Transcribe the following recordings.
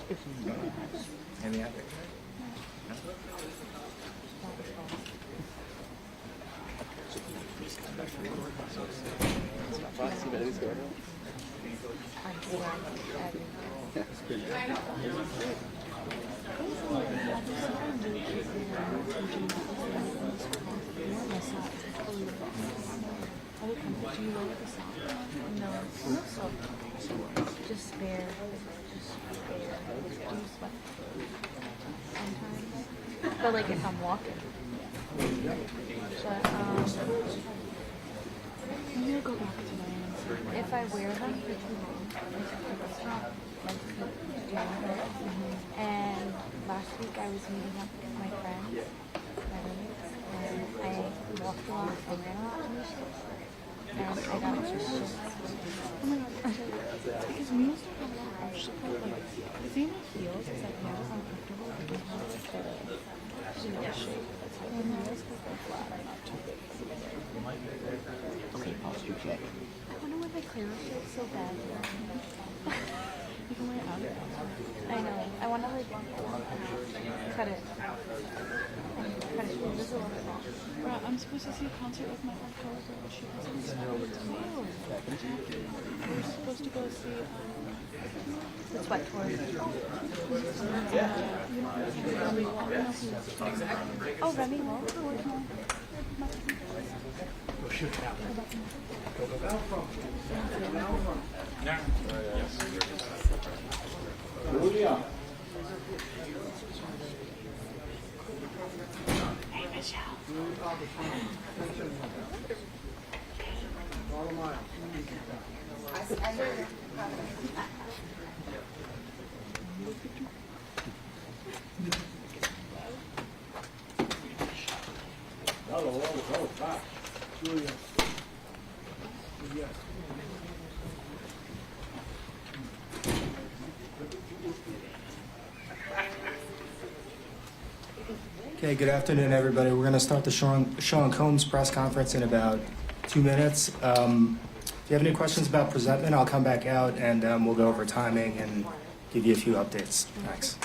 And the other. Just spare. But like if I'm walking. But maybe I'll go back to my answer. If I wear them for too long, it's not like and last week I was meeting up with my friends, my roommates, and I walked a lot and ran a lot in the shifts. And I got just shifts. Oh my god, because meals don't have a lot of support. Like, the thing with heels is that heels are uncomfortable because they're like shape. And heels because they're flat and not too big. Okay, pause your check. I wonder why my clearance feels so bad. You can wear it out. I know. I want to like cut it. This is a little bit long. Right, I'm supposed to see a concert with my friend Coworker, but she hasn't responded to me. We're supposed to go see The sweat tour. Remy Wall. Oh, Remy Wall? Julia. Hey, Michelle. I hear you. Hello, back. Julia. Yes. Okay, good afternoon, everybody. We're going to start the Sean Combs press conference in about 2 minutes. If you have any questions about presentment, I'll come back out and we'll go over timing and give you a few updates. Thanks.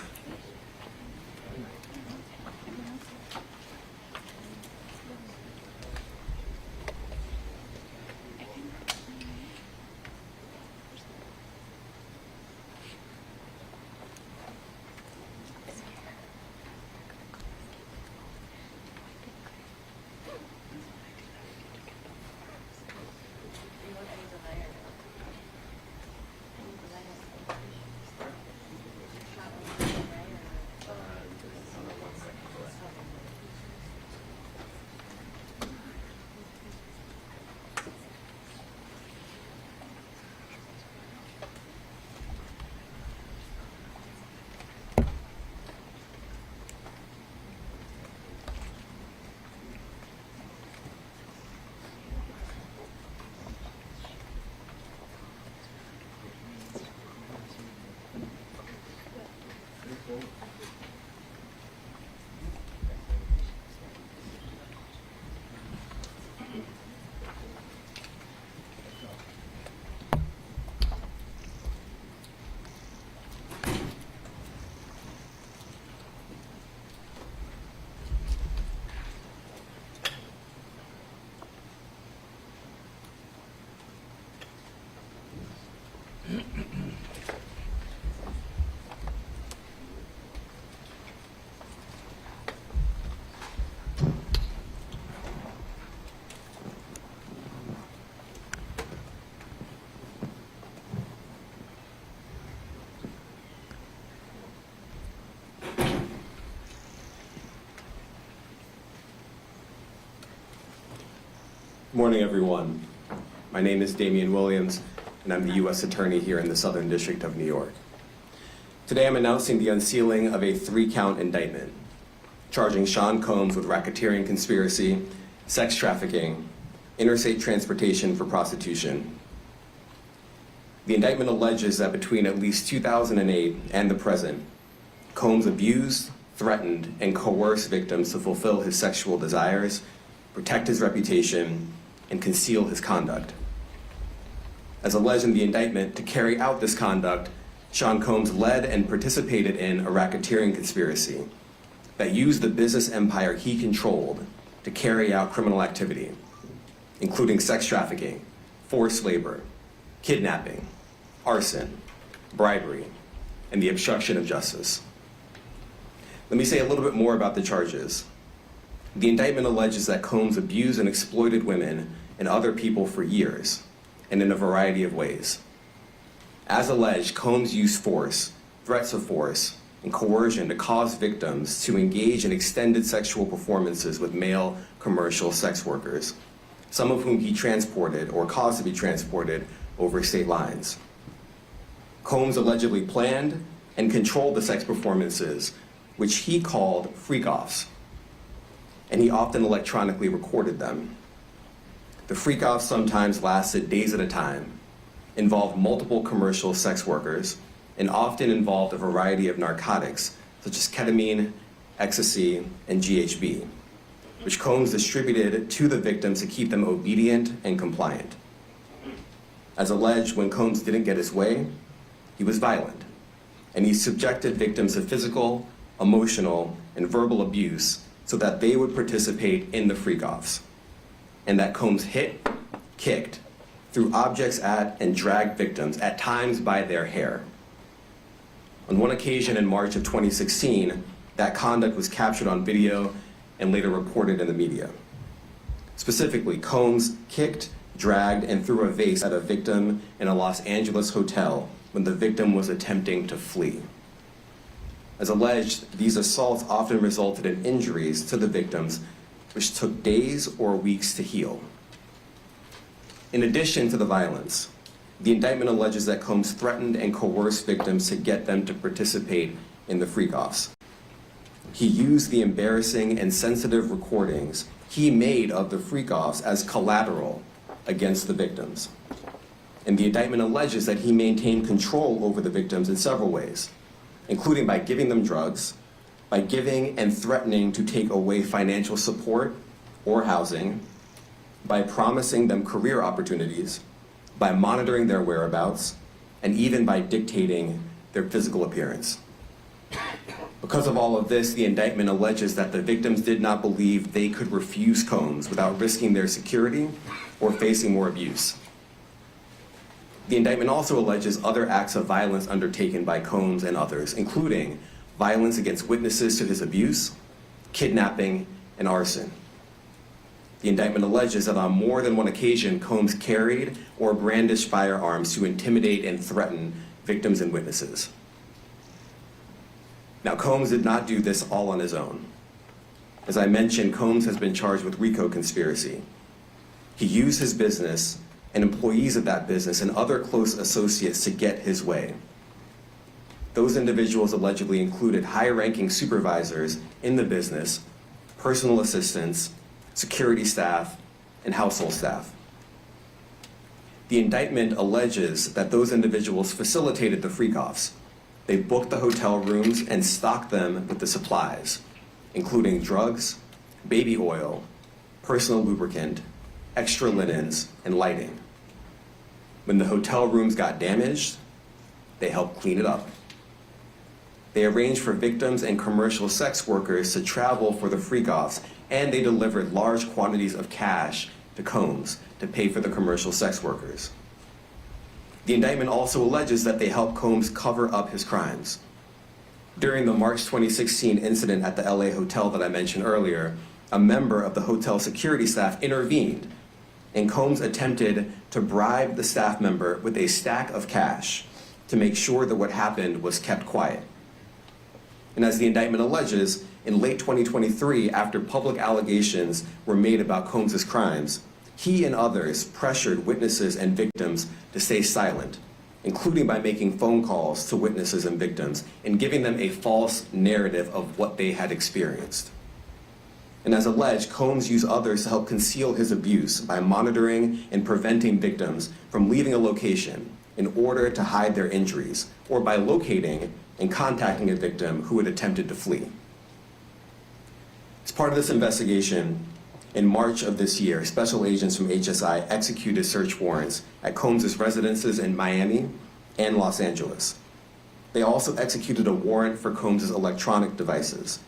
Good morning, everyone. My name is Damian Williams, and I'm the U.S. Attorney here in the Southern District of New York. Today, I'm announcing the unsealing of a 3-count indictment, charging Sean Combs with racketeering conspiracy, sex trafficking, interstate transportation for prostitution. The indictment alleges that between at least 2008 and the present, Combs abused, threatened, and coerced victims to fulfill his sexual desires, protect his reputation, and conceal his conduct. As alleged in the indictment, to carry out this conduct, Sean Combs led and participated in a racketeering conspiracy that used the business empire he controlled to carry out criminal activity, including sex trafficking, forced labor, kidnapping, arson, bribery, and the obstruction of justice. Let me say a little bit more about the charges. The indictment alleges that Combs abused and exploited women and other people for years, and in a variety of ways. As alleged, Combs used force, threats of force, and coercion to cause victims to engage in extended sexual performances with male commercial sex workers, some of whom he transported or caused to be transported over state lines. Combs allegedly planned and controlled the sex performances, which he called freak-offs, and he often electronically recorded them. The freak-offs sometimes lasted days at a time, involved multiple commercial sex workers, and often involved a variety of narcotics, such as ketamine, ecstasy, and GHB, which Combs distributed to the victims to keep them obedient and compliant. As alleged, when Combs didn't get his way, he was violent, and he subjected victims to physical, emotional, and verbal abuse so that they would participate in the freak-offs, and that Combs hit, kicked, threw objects at, and dragged victims, at times by their hair. On one occasion in March of 2016, that conduct was captured on video and later reported in the media. Specifically, Combs kicked, dragged, and threw a vase at a victim in a Los Angeles hotel when the victim was attempting to flee. As alleged, these assaults often resulted in injuries to the victims, which took days or weeks to heal. In addition to the violence, the indictment alleges that Combs threatened and coerced victims to get them to participate in the freak-offs. He used the embarrassing and sensitive recordings he made of the freak-offs as collateral against the victims. And the indictment alleges that he maintained control over the victims in several ways, including by giving them drugs, by giving and threatening to take away financial support or housing, by promising them career opportunities, by monitoring their whereabouts, and even by dictating their physical appearance. Because of all of this, the indictment alleges that the victims did not believe they could refuse Combs without risking their security or facing more abuse. The indictment also alleges other acts of violence undertaken by Combs and others, including violence against witnesses to his abuse, kidnapping, and arson. The indictment alleges that on more than one occasion, Combs carried or brandished firearms to intimidate and threaten victims and witnesses. Now, Combs did not do this all on his own. As I mentioned, Combs has been charged with RICO conspiracy. He used his business and employees of that business and other close associates to get his way. Those individuals allegedly included high-ranking supervisors in the business, personal assistants, security staff, and household staff. The indictment alleges that those individuals facilitated the freak-offs. They booked the hotel rooms and stocked them with the supplies, including drugs, baby oil, personal lubricant, extra linens, and lighting. When the hotel rooms got damaged, they helped clean it up. They arranged for victims and commercial sex workers to travel for the freak-offs, and they delivered large quantities of cash to Combs to pay for the commercial sex workers. The indictment also alleges that they helped Combs cover up his crimes. During the March 2016 incident at the LA hotel that I mentioned earlier, a member of the hotel security staff intervened, and Combs attempted to bribe the staff member with a stack of cash to make sure that what happened was kept quiet. And as the indictment alleges, in late 2023, after public allegations were made about Combs' crimes, he and others pressured witnesses and victims to stay silent, including by making phone calls to witnesses and victims and giving them a false narrative of what they had experienced. And as alleged, Combs used others to help conceal his abuse by monitoring and preventing victims from leaving a location in order to hide their injuries, or by locating and contacting a victim who had attempted to flee. As part of this investigation, in March of this year, special agents from HSI executed search warrants at Combs' residences in Miami and Los Angeles. They also executed a warrant for Combs' electronic devices.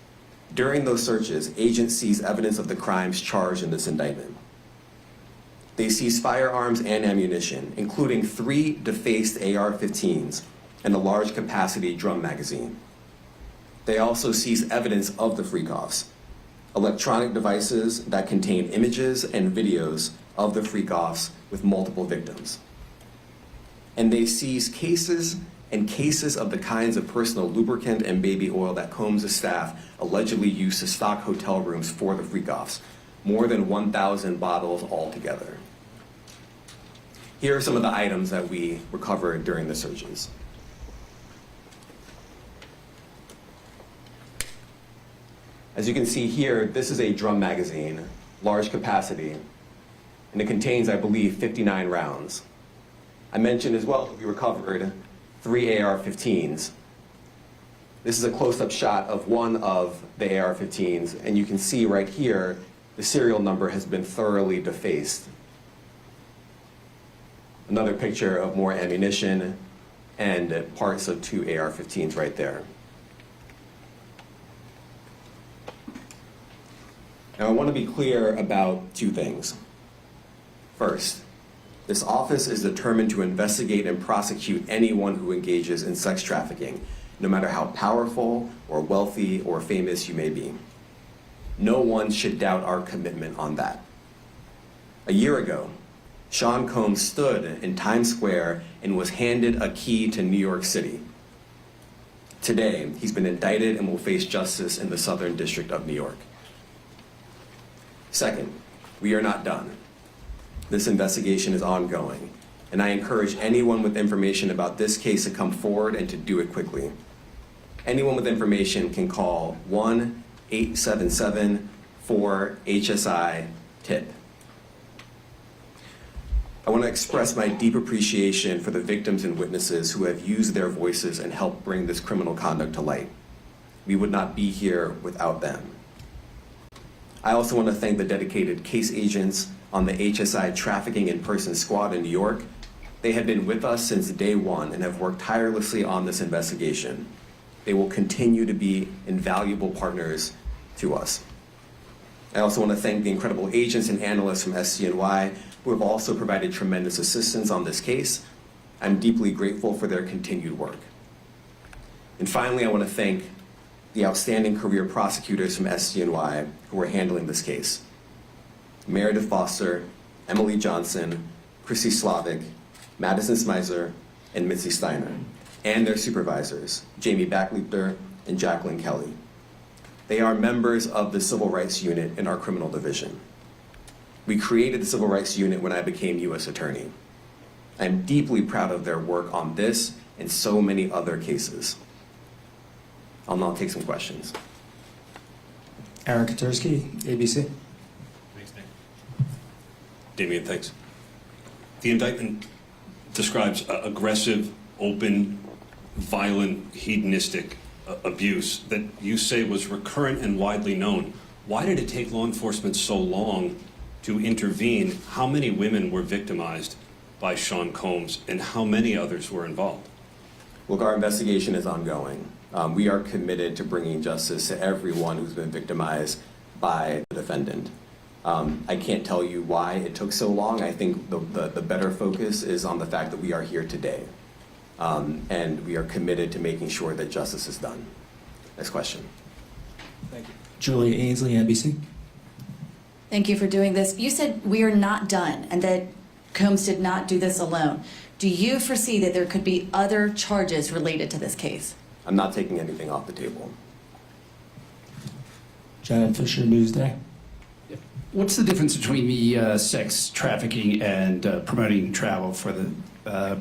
During those searches, agents seized evidence of the crimes charged in this indictment. They seized firearms and ammunition, including 3 defaced AR-15s and a large capacity drum magazine. They also seized evidence of the freak-offs, electronic devices that contain images and videos of the freak-offs with multiple victims. And they seized cases and cases of the kinds of personal lubricant and baby oil that Combs' staff allegedly used to stock hotel rooms for the freak-offs, more than 1,000 bottles altogether. Here are some of the items that we recovered during the searches. As you can see here, this is a drum magazine, large capacity, and it contains, I believe, 59 rounds. I mentioned as well that we recovered 3 AR-15s. This is a close-up shot of one of the AR-15s, and you can see right here, the serial number has been thoroughly defaced. Another picture of more ammunition and parts of 2 AR-15s right there. Now, I want to be clear about 2 things. First, this office is determined to investigate and prosecute anyone who engages in sex trafficking, no matter how powerful or wealthy or famous you may be. No one should doubt our commitment on that. A year ago, Sean Combs stood in Times Square and was handed a key to New York City. Today, he's been indicted and will face justice in the Southern District of New York. Second, we are not done. This investigation is ongoing, and I encourage anyone with information about this case to come forward and to do it quickly. Anyone with information can call 1-877-4-HSI-TIP. I want to express my deep appreciation for the victims and witnesses who have used their voices and helped bring this criminal conduct to light. We would not be here without them. I also want to thank the dedicated case agents on the HSI Trafficking in Person Squad in New York. They have been with us since day one and have worked tirelessly on this investigation. They will continue to be invaluable partners to us. I also want to thank the incredible agents and analysts from SCNY who have also provided tremendous assistance on this case. I'm deeply grateful for their continued work. And finally, I want to thank the outstanding career prosecutors from SCNY who are handling this case. Meredith Foster, Emily Johnson, Chrissy Slavic, Madison Smizer, and Mitzi Steiner, and their supervisors, Jamie Backleiter and Jacqueline Kelly. They are members of the Civil Rights Unit in our criminal division. We created the Civil Rights Unit when I became U.S. Attorney. I'm deeply proud of their work on this and so many other cases. I'll now take some questions. Aaron Katursky, ABC. Thanks, Nick. Damian, thanks. The indictment describes aggressive, open, violent, hedonistic abuse that you say was recurrent and widely known. Why did it take law enforcement so long to intervene? How many women were victimized by Sean Combs, and how many others were involved? Look, our investigation is ongoing. We are committed to bringing justice to everyone who's been victimized by the defendant. I can't tell you why it took so long. I think the better focus is on the fact that we are here today. And we are committed to making sure that justice is done. Next question. Thank you. Julia Ainsley, NBC. Thank you for doing this. You said we are not done and that Combs did not do this alone. Do you foresee that there could be other charges related to this case? I'm not taking anything off the table. Janet Fisher, Newsday. What's the difference between the sex trafficking and promoting travel for the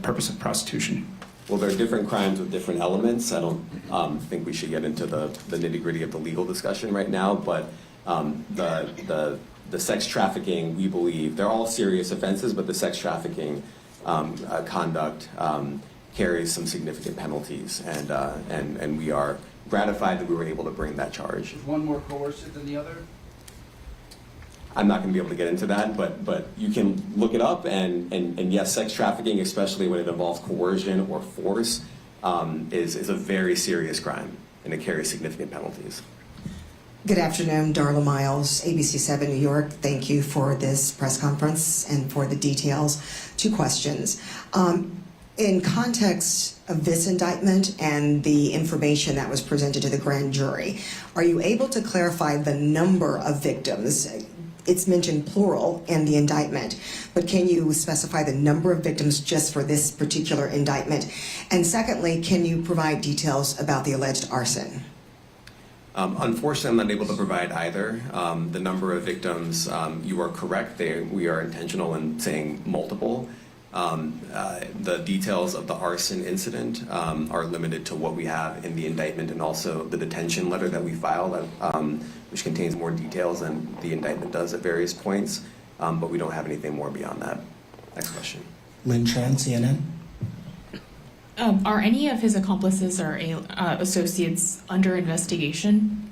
purpose of prostitution? Well, there are different crimes with different elements. I don't think we should get into the nitty-gritty of the legal discussion right now, but the sex trafficking, we believe, they're all serious offenses, but the sex trafficking conduct carries some significant penalties, and we are gratified that we were able to bring that charge. Is one more coercive than the other? I'm not going to be able to get into that, but you can look it up, and yes, sex trafficking, especially when it involves coercion or force, is a very serious crime, and it carries significant penalties. Good afternoon, Darla Miles, ABC7 New York. Thank you for this press conference and for the details. 2 questions. In context of this indictment and the information that was presented to the grand jury, are you able to clarify the number of victims? It's mentioned plural in the indictment, but can you specify the number of victims just for this particular indictment? And secondly, can you provide details about the alleged arson? Unfortunately, I'm not able to provide either. The number of victims, you are correct. We are intentional in saying multiple. The details of the arson incident are limited to what we have in the indictment and also the detention letter that we filed, which contains more details than the indictment does at various points, but we don't have anything more beyond that. Next question. Lynn Chan, CNN. Are any of his accomplices or associates under investigation?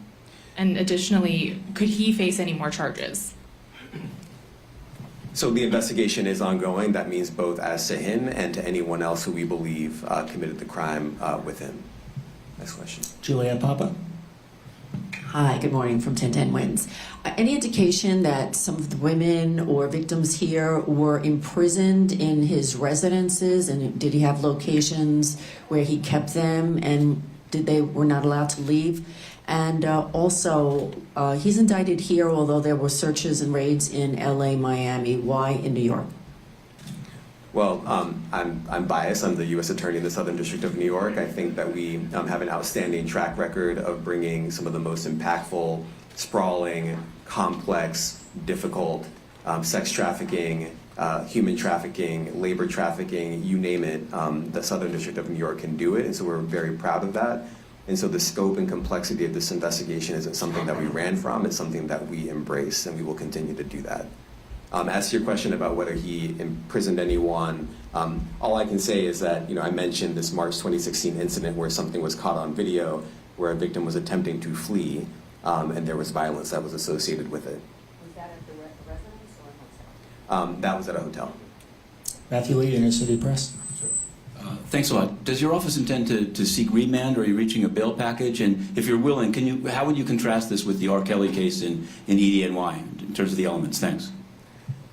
And additionally, could he face any more charges? So the investigation is ongoing. That means both as to him and to anyone else who we believe committed the crime with him. Next question. Julianne Papa. Hi, good morning from 1010 Wins. Any indication that some of the women or victims here were imprisoned in his residences, and did he have locations where he kept them, and they were not allowed to leave? And also, he's indicted here, although there were searches and raids in LA, Miami. Why in New York? Well, I'm biased. I'm the U.S. Attorney in the Southern District of New York. I think that we have an outstanding track record of bringing some of the most impactful, sprawling, complex, difficult sex trafficking, human trafficking, labor trafficking, you name it. The Southern District of New York can do it, and so we're very proud of that. And so the scope and complexity of this investigation isn't something that we ran from. It's something that we embrace, and we will continue to do that. As to your question about whether he imprisoned anyone, all I can say is that, I mentioned this March 2016 incident where something was caught on video where a victim was attempting to flee, and there was violence that was associated with it. Was that at the residence or a hotel? That was at a hotel. Matthew Lee, Inner City Press. Thanks a lot. Does your office intend to seek remand, or are you reaching a bail package? And if you're willing, how would you contrast this with the R. Kelly case in EDNY in terms of the elements? Thanks.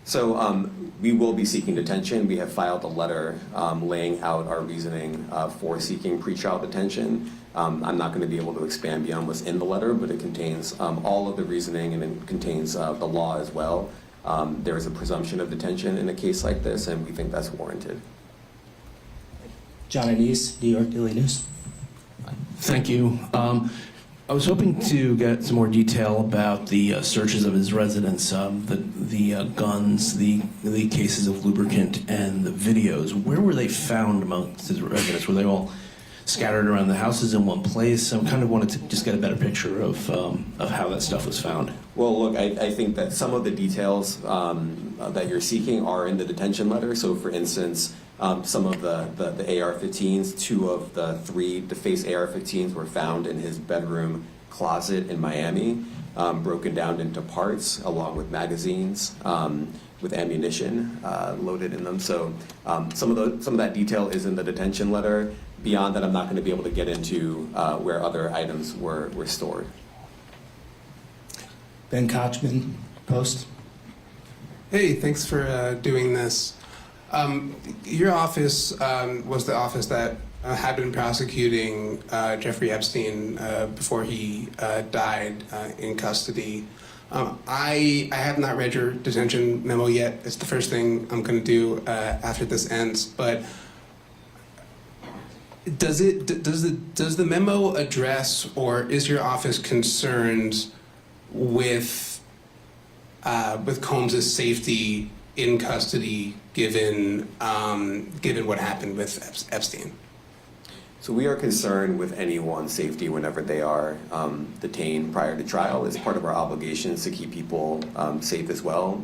So we will be seeking detention. We have filed a letter laying out our reasoning for seeking pretrial detention. I'm not going to be able to expand beyond what's in the letter, but it contains all of the reasoning, and it contains the law as well. There is a presumption of detention in a case like this, and we think that's warranted. John Anise, New York Daily News. Thank you. I was hoping to get some more detail about the searches of his residence, the guns, the cases of lubricant, and the videos. Where were they found amongst his residence? Were they all scattered around the houses in one place? I kind of wanted to just get a better picture of how that stuff was found. Well, look, I think that some of the details that you're seeking are in the detention letter. So, for instance, some of the AR-15s, 2 of the 3 defaced AR-15s were found in his bedroom closet in Miami, broken down into parts, along with magazines, with ammunition loaded in them. So some of that detail is in the detention letter. Beyond that, I'm not going to be able to get into where other items were stored. Ben Kochman, Post. Hey, thanks for doing this. Your office was the office that had been prosecuting Jeffrey Epstein before he died in custody. I have not read your detention memo yet. It's the first thing I'm going to do after this ends. But does the memo address, or is your office concerned with Combs' safety in custody, given what happened with Epstein? So we are concerned with anyone's safety whenever they are detained prior to trial. It's part of our obligations to keep people safe as well.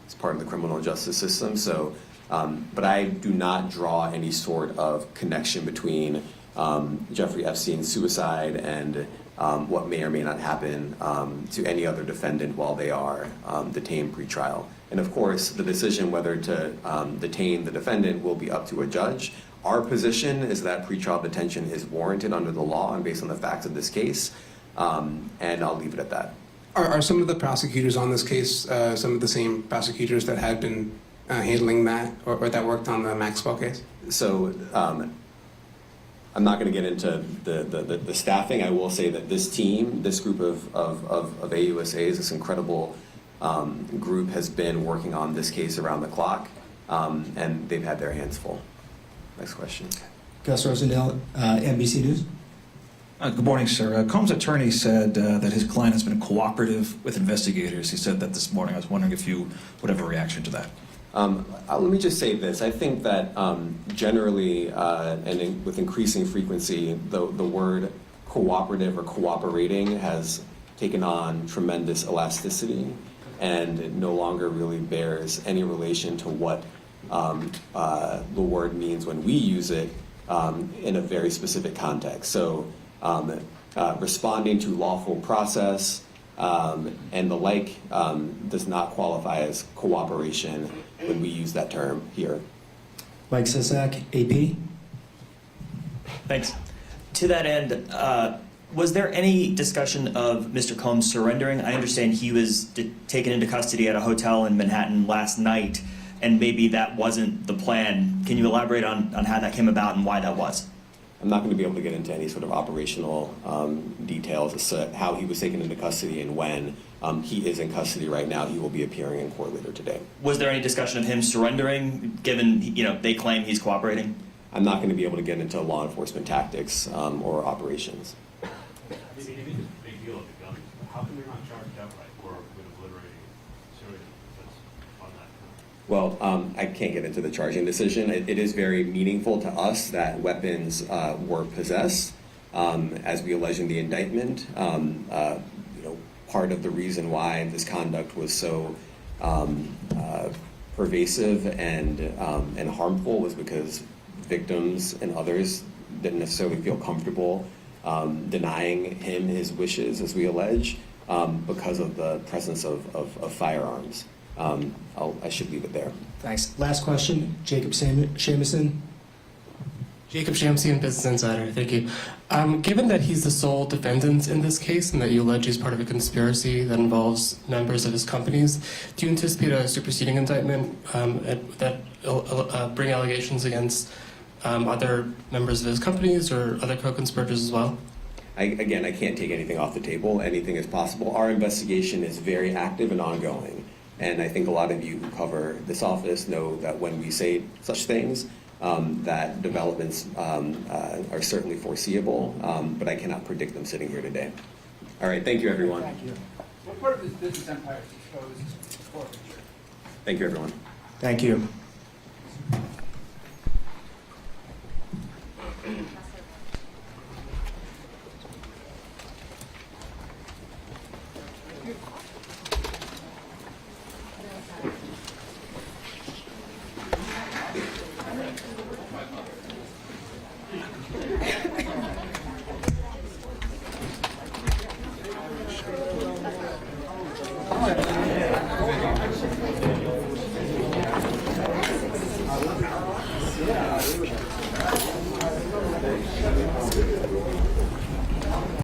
It's part of the criminal justice system. So, but I do not draw any sort of connection between Jeffrey Epstein's suicide and what may or may not happen to any other defendant while they are detained pre-trial. And of course, the decision whether to detain the defendant will be up to a judge. Our position is that pretrial detention is warranted under the law and based on the facts of this case, and I'll leave it at that. Are some of the prosecutors on this case some of the same prosecutors that had been handling that or that worked on the Maxwell case? So I'm not going to get into the staffing. I will say that this team, this group of AUSAs, this incredible group has been working on this case around the clock, and they've had their hands full. Next question. Gus Rosendale, NBC News. Good morning, sir. Combs' attorney said that his client has been cooperative with investigators. He said that this morning. I was wondering if you would have a reaction to that. Let me just say this. I think that generally with increasing frequency, the word cooperative or cooperating has taken on tremendous elasticity, and it no longer really bears any relation to what the word means when we use it in a very specific context. So responding to lawful process and the like does not qualify as cooperation when we use that term here. Mike Sisak, AP. Thanks. To that end, was there any discussion of Mr. Combs surrendering? I understand he was taken into custody at a hotel in Manhattan last night, and maybe that wasn't the plan. Can you elaborate on how that came about and why that was? I'm not going to be able to get into any sort of operational details as to how he was taken into custody and when. He is in custody right now. He will be appearing in court later today. Was there any discussion of him surrendering, given they claim he's cooperating? I'm not going to be able to get into law enforcement tactics or operations. Well, I can't get into the charging decision. It is very meaningful to us that weapons were possessed, as we allege in the indictment. Part of the reason why this conduct was so pervasive and harmful was because victims and others didn't necessarily feel comfortable denying him his wishes, as we allege, because of the presence of firearms. I should leave it there. Thanks. Last question, Jacob Shamison. Jacob Shamsian, Business Insider. Thank you. Given that he's the sole defendant in this case and that you allege he's part of a conspiracy that involves members of his companies, do you anticipate a superseding indictment that bring allegations against other members of his companies or other co-conspirators as well? I can't take anything off the table. Anything is possible. Our investigation is very active and ongoing. And I think a lot of you who cover this office know that when we say such things, that developments are certainly foreseeable, but I cannot predict them sitting here today. All right, thank you, everyone. Thank you. What part of this business empire is exposed to forfeiture? Thank you, everyone. Thank you.